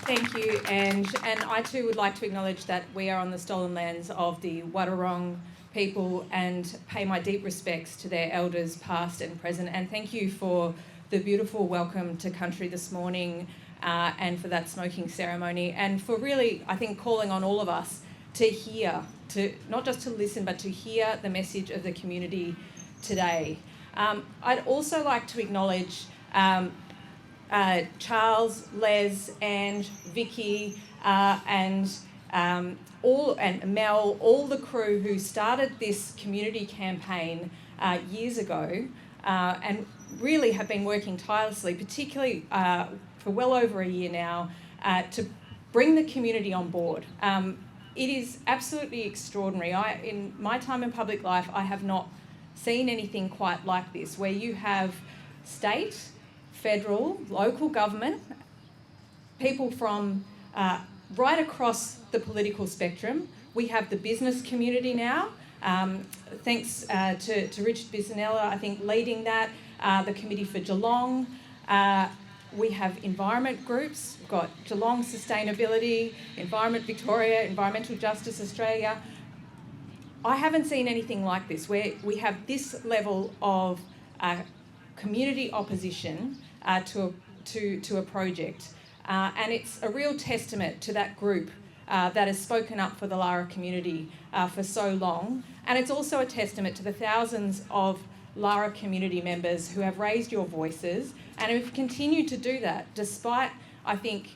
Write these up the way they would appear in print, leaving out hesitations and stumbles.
Thank you, and I too would like to acknowledge that we are on the stolen lands of the Wadawurrung people and pay my deep respects to their elders past and present, and thank you for the beautiful welcome to country this morning and for that smoking ceremony, and for really, I think, calling on all of us to hear, to not just to listen, but to hear the message of the community today. I'd also like to acknowledge Charles, Les, and Vicky, and Mel, all the crew who started this community campaign years ago, and really have been working tirelessly, particularly for well over a year now, to bring the community on board. It is absolutely extraordinary. In my time in public life, I have not seen anything quite like this, where you have state, federal, local government, people from right across the political spectrum. We have the business community now, thanks to Richard Bisanella, I think, leading that, the Committee for Geelong. We have environment groups. We've got Geelong Sustainability, Environment Victoria, Environmental Justice Australia. I haven't seen anything like this, where we have this level of community opposition to a project. And it's a real testament to that group that has spoken up for the Lara community for so long. And it's also a testament to the thousands of Lara community members who have raised your voices and who've continued to do that, despite, I think,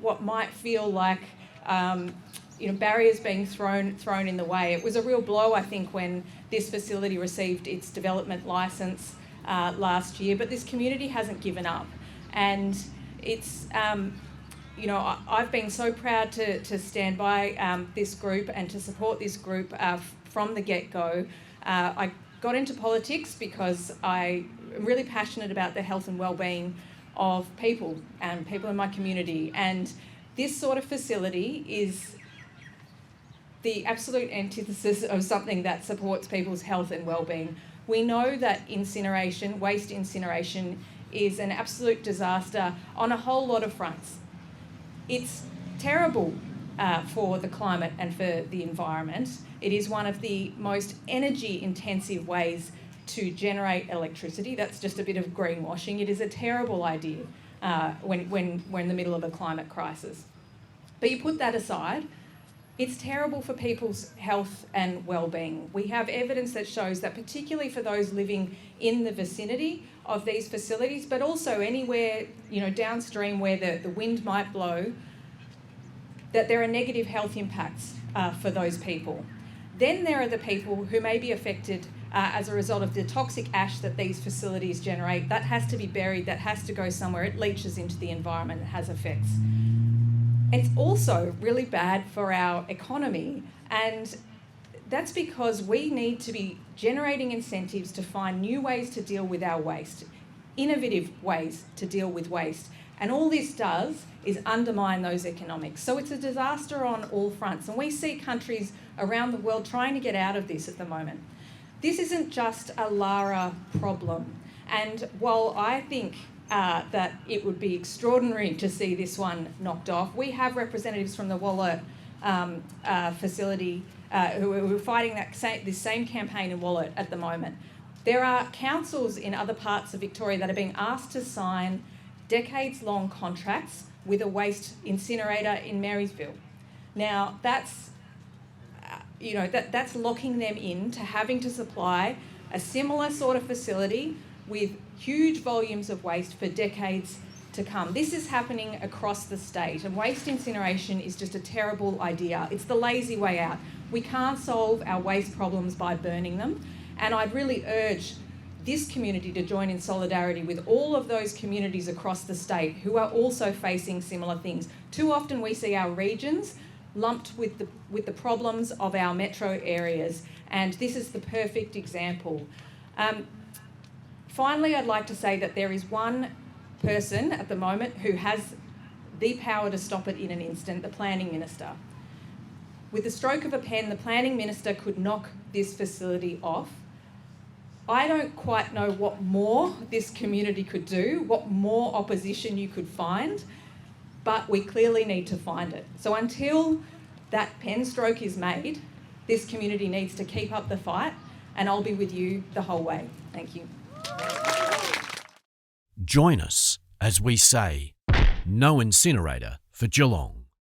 what might feel like barriers being thrown in the way. It was a real blow, I think, when this facility received its development licence last year, but this community hasn't given up. And it's, I've been so proud to stand by this group and to support this group from the get-go. I got into politics because I am really passionate about the health and well-being of people and people in my community. And this sort of facility is the absolute antithesis of something that supports people's health and well-being. We know that incineration, waste incineration, is an absolute disaster on a whole lot of fronts. It's terrible for the climate and for the environment. It is one of the most energy-intensive ways to generate electricity. That's just a bit of greenwashing. It is a terrible idea when we're in the middle of a climate crisis. But you put that aside, it's terrible for people's health and well-being. We have evidence that shows that, particularly for those living in the vicinity of these facilities, but also anywhere downstream where the wind might blow, that there are negative health impacts for those people. Then there are the people who may be affected as a result of the toxic ash that these facilities generate. That has to be buried, that has to go somewhere. It leaches into the environment, it has effects. It's also really bad for our economy, and that's because we need to be generating incentives to find new ways to deal with our waste, innovative ways to deal with waste. And all this does is undermine those economics. So it's a disaster on all fronts, and we see countries around the world trying to get out of this at the moment. This isn't just a Lara problem, and while I think that it would be extraordinary to see this one knocked off, we have representatives from the Wallet facility who are fighting this same campaign in Wallet at the moment. There are councils in other parts of Victoria that are being asked to sign decades-long contracts with a waste incinerator in Marysville. Now, that's locking them into having to supply a similar sort of facility with huge volumes of waste for decades to come. This is happening across the state, and waste incineration is just a terrible idea. It's the lazy way out. We can't solve our waste problems by burning them, and I'd really urge this community to join in solidarity with all of those communities across the state who are also facing similar things. Too often we see our regions lumped with the problems of our metro areas, and this is the perfect example. Finally, I'd like to say that there is one person at the moment who has the power to stop it in an instant, the Planning Minister. With the stroke of a pen, the Planning Minister could knock this facility off. I don't quite know what more this community could do, what more opposition you could find, but we clearly need to find it. So until that pen stroke is made, this community needs to keep up the fight, and I'll be with you the whole way. Thank you. Join us as we say, no incinerator for Geelong.